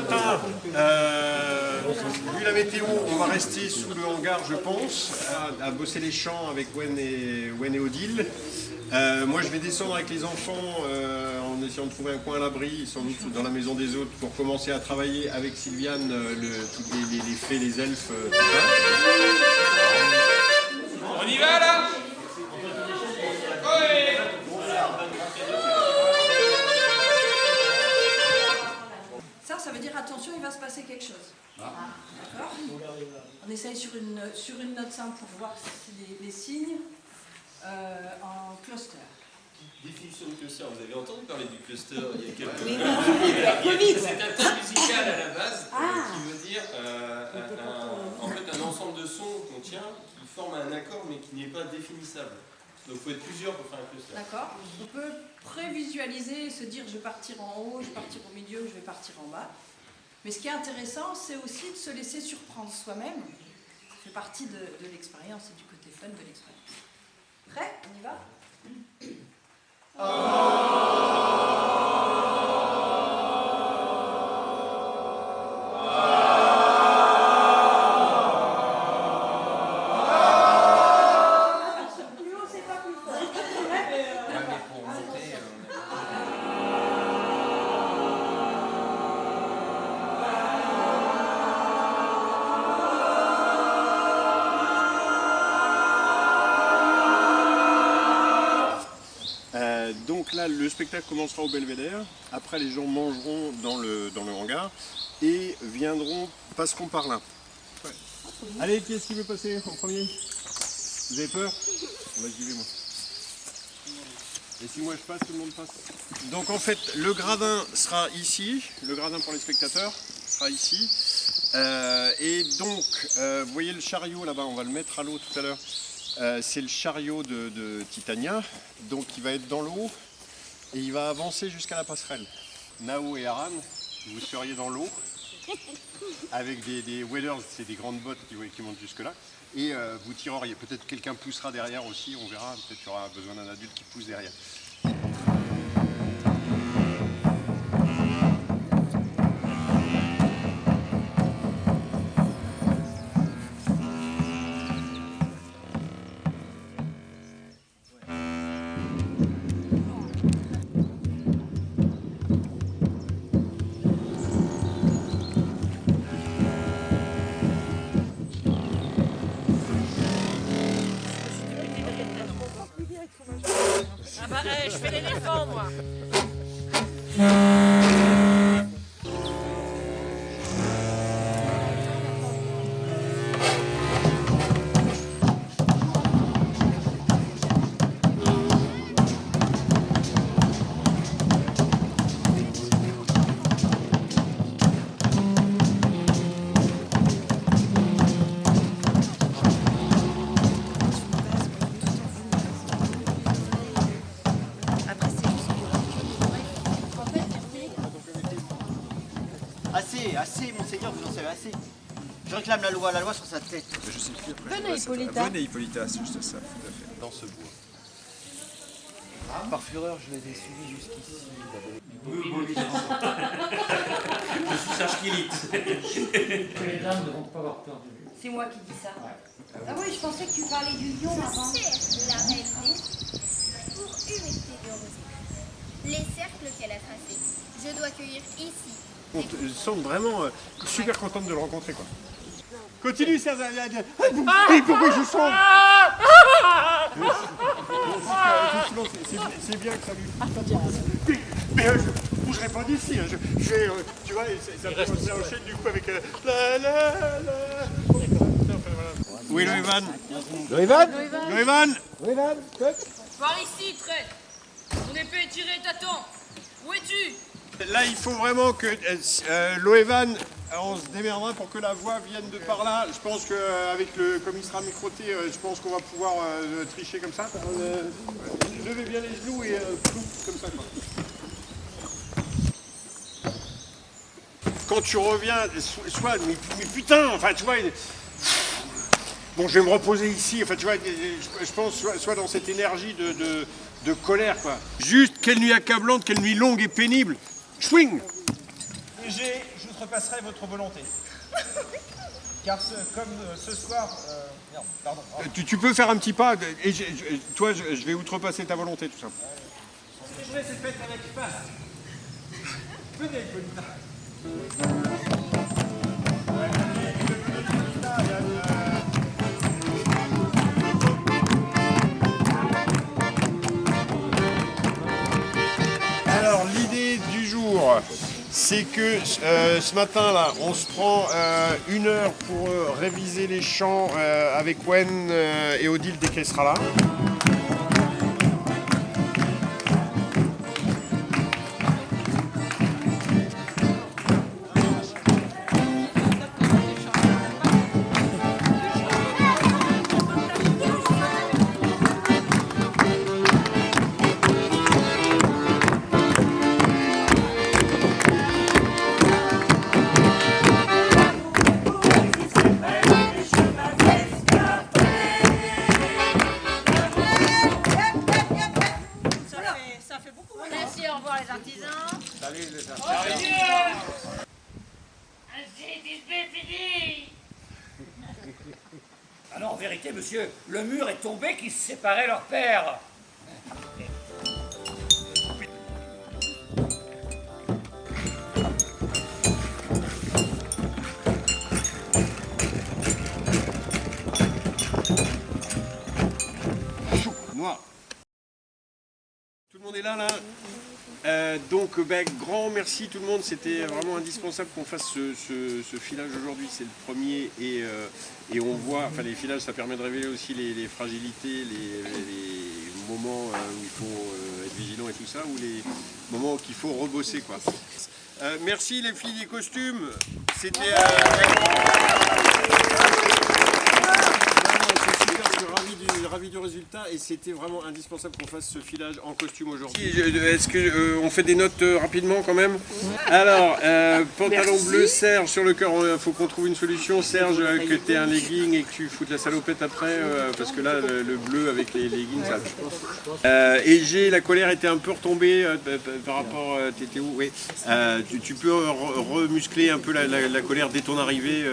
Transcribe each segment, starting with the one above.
matin, vu la météo, on va rester sous le hangar, je pense, à bosser les champs avec Gwen et Odile. Moi, je vais descendre avec les enfants en essayant de trouver un coin à l'abri, sans doute dans la maison des autres, pour commencer à travailler avec Sylviane, toutes les fées, les elfes, tout ça. On y va là? Ça veut dire attention, il va se passer quelque chose. D'accord? On essaye sur une note simple pour voir les signes en cluster. Définition de cluster, vous avez entendu parler du cluster il y a quelques Oui, minutes. C'est un terme musical à la base qui veut dire en fait un ensemble de sons qu'on tient qui forment un accord mais qui n'est pas définissable. Donc il faut être plusieurs pour faire un cluster. D'accord. On peut prévisualiser, se dire je vais partir en haut, je vais partir au milieu, je vais partir en bas. Mais ce qui est intéressant, c'est aussi de se laisser surprendre soi-même. Ça fait partie de l'expérience et du côté fun de l'expérience. Prêt? On y va? Plus haut, c'est pas plus fort. Donc là, le spectacle commencera au Belvédère. Après, les gens mangeront dans le hangar et passeront par là. Ouais. Allez, qui est-ce qui veut passer en premier? Vous avez peur? Bah, j'y vais moi. Et si moi je passe, tout le monde passe. Donc en fait, le gradin sera ici. Le gradin pour les spectateurs sera ici. Et donc, vous voyez le chariot là-bas, on va le mettre à l'eau tout à l'heure. C'est le chariot de Titania, donc il va être dans l'eau et il va avancer jusqu'à la passerelle. Nao et Aran, vous seriez dans l'eau avec des waders, c'est des grandes bottes qui montent jusque là, et vous tireriez. Peut-être quelqu'un poussera derrière aussi, on verra, peut-être qu'il y aura besoin d'un adulte qui pousse derrière. Ah bah, je fais l'éléphant, moi. Assez, monseigneur, vous en savez assez. Je réclame la loi sur sa tête. Je sais plus après. Venez, Hippolyta. Venez, Hippolyta, c'est juste ça, tout à fait. Dans ce bois. Par fureur, je les ai suivis jusqu'ici. Je suis Serge Kilitz. Les dames ne vont pas avoir peur du lion. C'est moi qui dis ça. Ah oui, je pensais que tu parlais du lion avant. C'est la reine pour humecter le rosé. Les cercles qu'elle a tracés, je dois cueillir ici. On semble vraiment super contente de le rencontrer, quoi. Continue, Serge. Pourquoi je sens? C'est bien que ça lui. Mais je bougerai pas d'ici. Je vais, tu vois, ça enchaîne du coup avec Oui, Loévan. Loévan, Par ici, traître. Mon épée est tirée, t'attends. Où es-tu? Là, il faut vraiment que Loévan, on se démerdera pour que la voix vienne de par là. Je pense qu'avec comme il sera microté, je pense qu'on va pouvoir tricher comme ça. Levez bien les genoux et comme ça, quoi. Quand tu reviens, mais putain, enfin, tu vois. Bon, je vais me reposer ici. Enfin, tu vois, je pense soit dans cette énergie de colère, quoi. Juste, quelle nuit accablante, quelle nuit longue et pénible. Swing. G, j'outrepasserai votre volonté. Car comme ce soir... merde, pardon. Tu peux faire un petit pas, et toi, je vais outrepasser ta volonté, tout ça. Célébrer cette fête avec face. Venez, Hippolyta. Alors, l'idée du jour, c'est que ce matin-là, on se prend 1 heure pour réviser les chants avec Wen et Odile dès qu'elle sera là. Merci, au revoir les artisans. Salut les artisans. Alors en vérité, monsieur, le mur est tombé qui séparait leur père. Noir. Tout le monde est là, là. Donc, grand merci tout le monde. C'était vraiment indispensable qu'on fasse ce filage aujourd'hui. C'est le premier et on voit, enfin les filages, ça permet de révéler aussi les fragilités, les moments où il faut être vigilant et tout ça, ou les moments qu'il faut rebosser, quoi. Merci les filles des costumes. C'était... ravi du résultat et c'était vraiment indispensable qu'on fasse ce filage en costume aujourd'hui. Est-ce qu'on fait des notes rapidement quand même? Alors, pantalon bleu, Serge sur le cœur, il faut qu'on trouve une solution. Serge, que tu aies un legging et que tu foutes la salopette après, parce que là, le bleu avec les leggings, ça... et G, la colère était un peu retombée par rapport... T'étais où? Oui. Tu peux remuscler un peu la colère dès ton arrivée,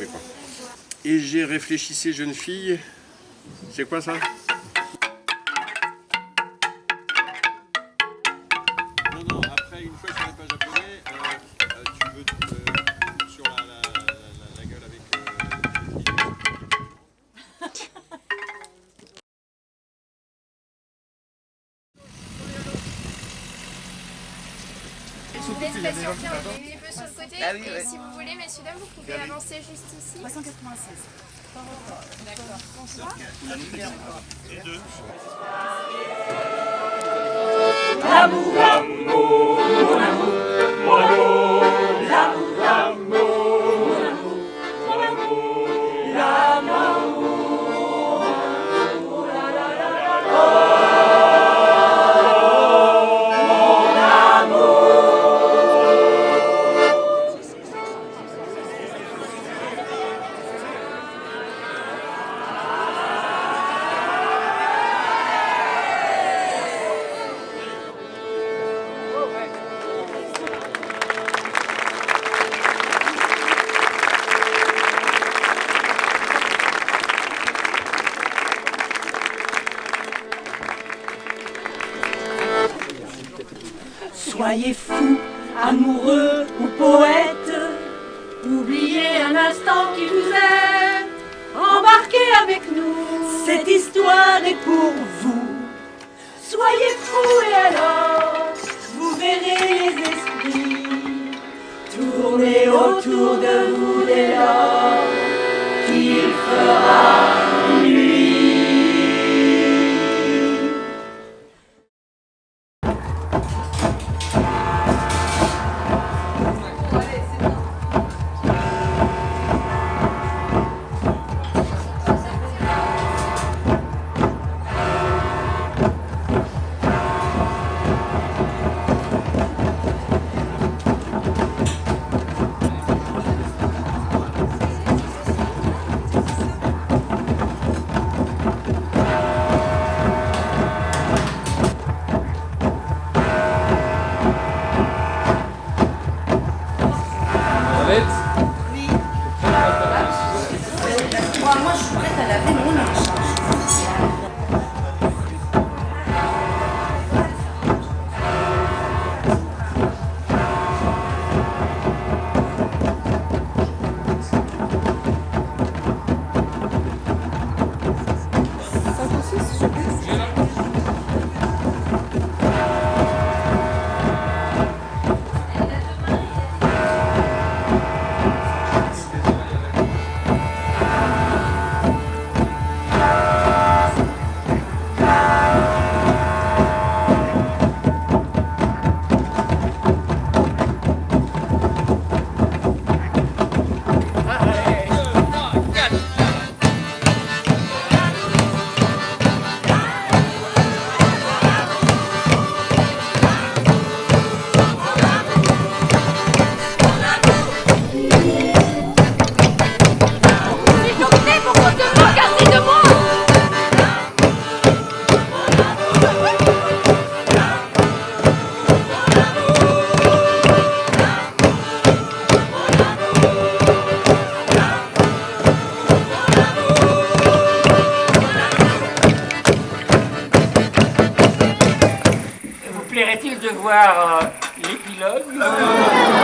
quoi. Et G, réfléchissez jeune fille. C'est quoi ça? Non, après, une fois que tu n'es pas japonais, tu veux sur la gueule avec... Je vous laisse patienter un petit peu sur le côté. Et si vous voulez, messieurs, dames, vous pouvez avancer juste ici. 396. D'accord. Bonsoir. L'amour, l'amour, mon amour, mon amour, l'amour, l'amour, mon amour, mon amour, l'amour, oh la la la la la, mon amour. Soyez fous, amoureux ou poète, oubliez un instant qui vous est, embarquez avec nous, cette histoire est pour vous. Soyez fous et alors, vous verrez les esprits tourner autour de vous dès lors qu'il fera nuit. de voir l'épilogue.